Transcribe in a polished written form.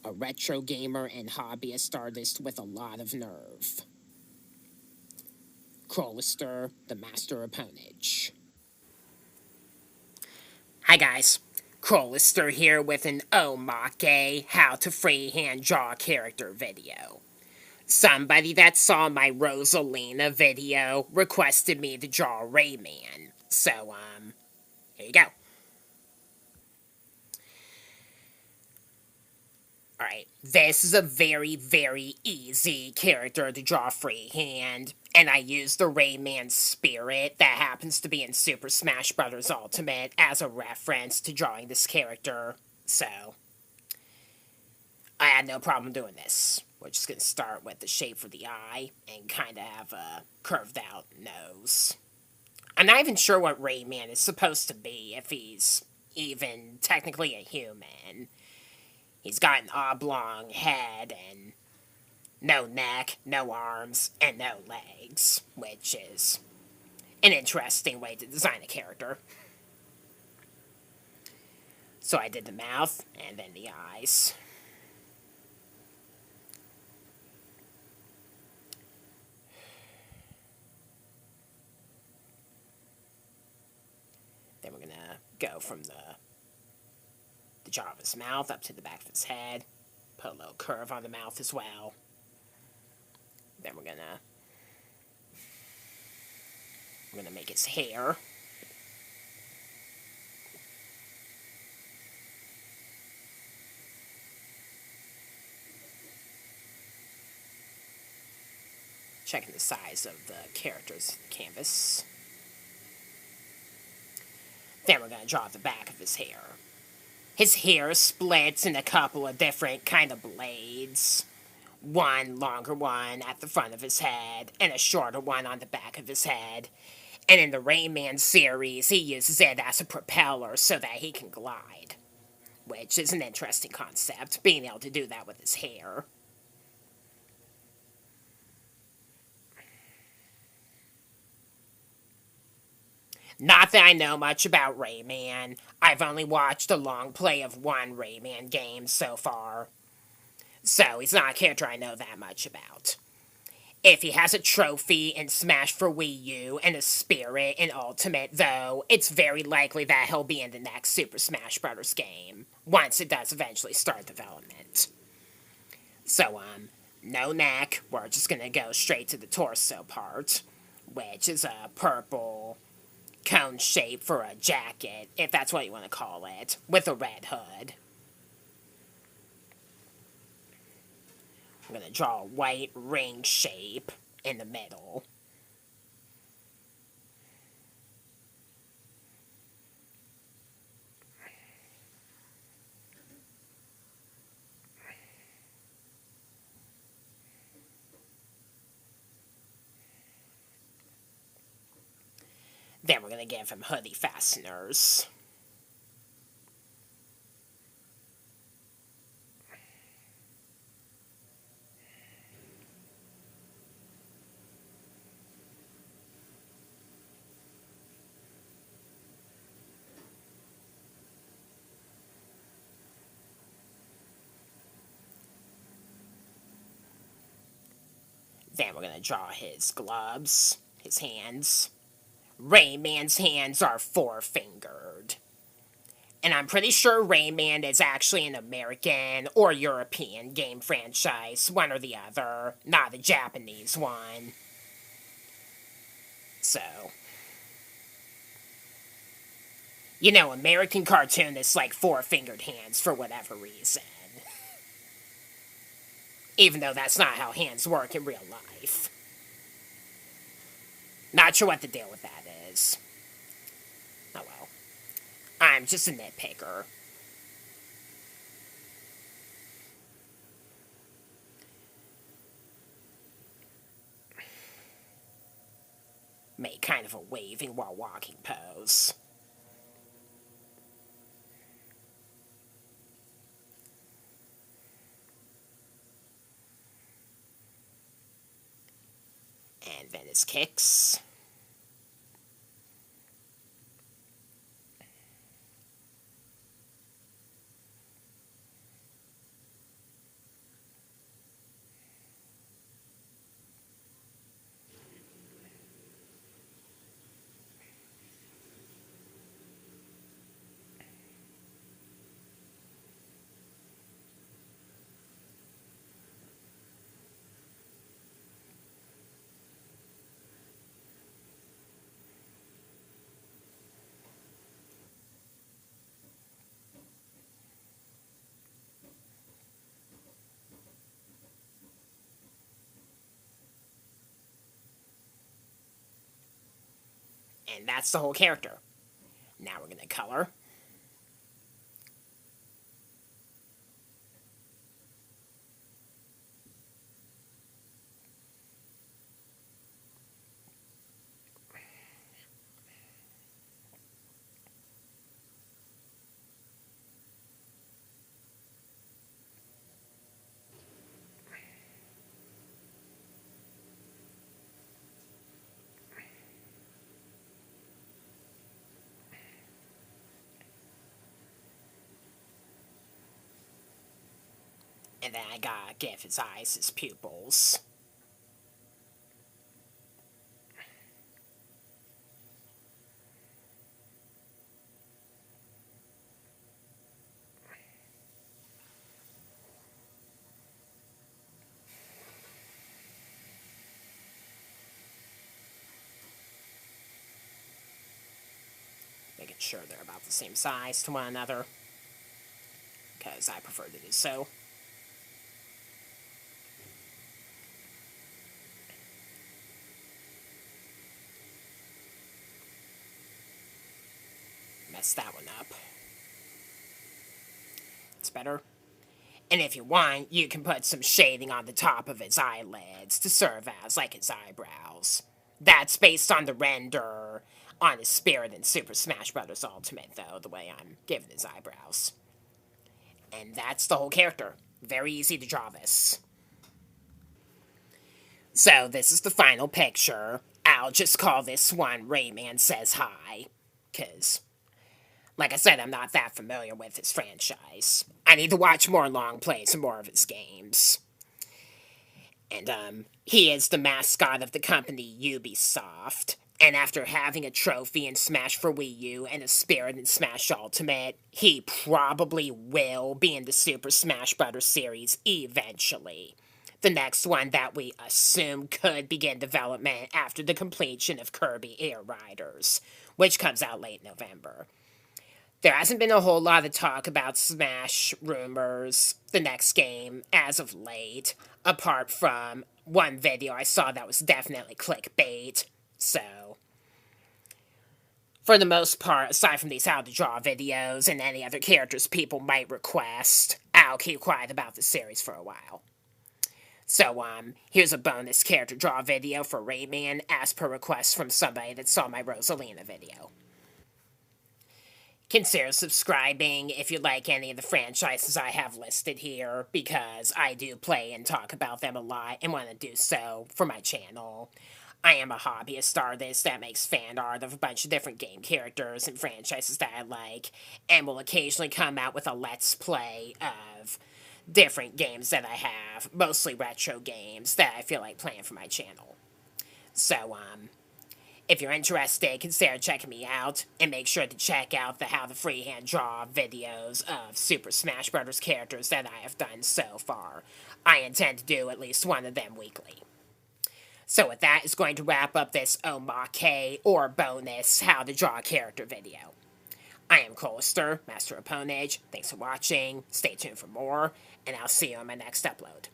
a retro gamer and hobbyist artist with a lot of nerve. Crolister, the master of ponage. Hi guys, Crolister here with an omake how to freehand draw a character video. Somebody that saw my Rosalina video requested me to draw Rayman, so here you go. Alright, this is a very, very easy character to draw freehand, and I used the Rayman spirit that happens to be in Super Smash Bros. Ultimate as a reference to drawing this character, so I had no problem doing this. We're just going to start with the shape for the eye and kind of have a curved out nose. I'm not even sure what Rayman is supposed to be, if he's even technically a human. He's got an oblong head and no neck, no arms, and no legs, which is an interesting way to design a character. So I did the mouth and then the eyes. Then we're gonna go from the jaw of his mouth up to the back of his head. Put a little curve on the mouth as well. Then we're gonna make his hair. Checking the size of the character's canvas. Then we're gonna draw the back of his hair. His hair splits in a couple of different kind of blades. One longer one at the front of his head, and a shorter one on the back of his head. And in the Rayman series, he uses it as a propeller so that he can glide. Which is an interesting concept, being able to do that with his hair. Not that I know much about Rayman. I've only watched a long play of one Rayman game so far. So he's not a character I know that much about. If he has a trophy in Smash for Wii U and a spirit in Ultimate, though, it's very likely that he'll be in the next Super Smash Bros. Game, once it does eventually start development. So, no neck, we're just gonna go straight to the torso part, which is a purple cone shape for a jacket, if that's what you want to call it, with a red hood. I'm going to draw a white ring shape in the middle. Then we're going to give him hoodie fasteners. Then we're going to draw his gloves, his hands. Rayman's hands are four-fingered. And I'm pretty sure Rayman is actually an American or European game franchise, one or the other, not a Japanese one. So, you know, American cartoonists like four-fingered hands for whatever reason. Even though that's not how hands work in real life. Not sure what the deal with that is. Oh well. I'm just a nitpicker. Make kind of a waving while walking pose. And then his kicks. And that's the whole character. Now we're going to color. And then I gotta give his eyes his pupils. Making sure they're about the same size to one another, because I prefer to do so. Messed that one up. It's better. And if you want, you can put some shading on the top of his eyelids to serve as, like, his eyebrows. That's based on the render on his spirit in Super Smash Bros. Ultimate, though, the way I'm giving his eyebrows. And that's the whole character. Very easy to draw this. So, this is the final picture. I'll just call this one Rayman Says Hi, because, like I said, I'm not that familiar with his franchise. I need to watch more long plays and more of his games. And, he is the mascot of the company Ubisoft. And after having a trophy in Smash for Wii U and a spirit in Smash Ultimate, he probably will be in the Super Smash Bros. Series eventually. The next one that we assume could begin development after the completion of Kirby Air Riders, which comes out late November. There hasn't been a whole lot of talk about Smash rumors, the next game, as of late, apart from one video I saw that was definitely clickbait. So, for the most part, aside from these how to draw videos and any other characters people might request, I'll keep quiet about the series for a while. So, here's a bonus character draw video for Rayman as per request from somebody that saw my Rosalina video. Consider subscribing if you like any of the franchises I have listed here, because I do play and talk about them a lot and want to do so for my channel. I am a hobbyist artist that makes fan art of a bunch of different game characters and franchises that I like, and will occasionally come out with a let's play of different games that I have, mostly retro games that I feel like playing for my channel. So, if you're interested, consider checking me out, and make sure to check out the How to Freehand Draw videos of Super Smash Bros. Characters that I have done so far. I intend to do at least one of them weekly. So with that, is going to wrap up this omake, or bonus, How to Draw a Character video. I am Crolister, Master of Ponage. Thanks for watching, stay tuned for more, and I'll see you on my next upload.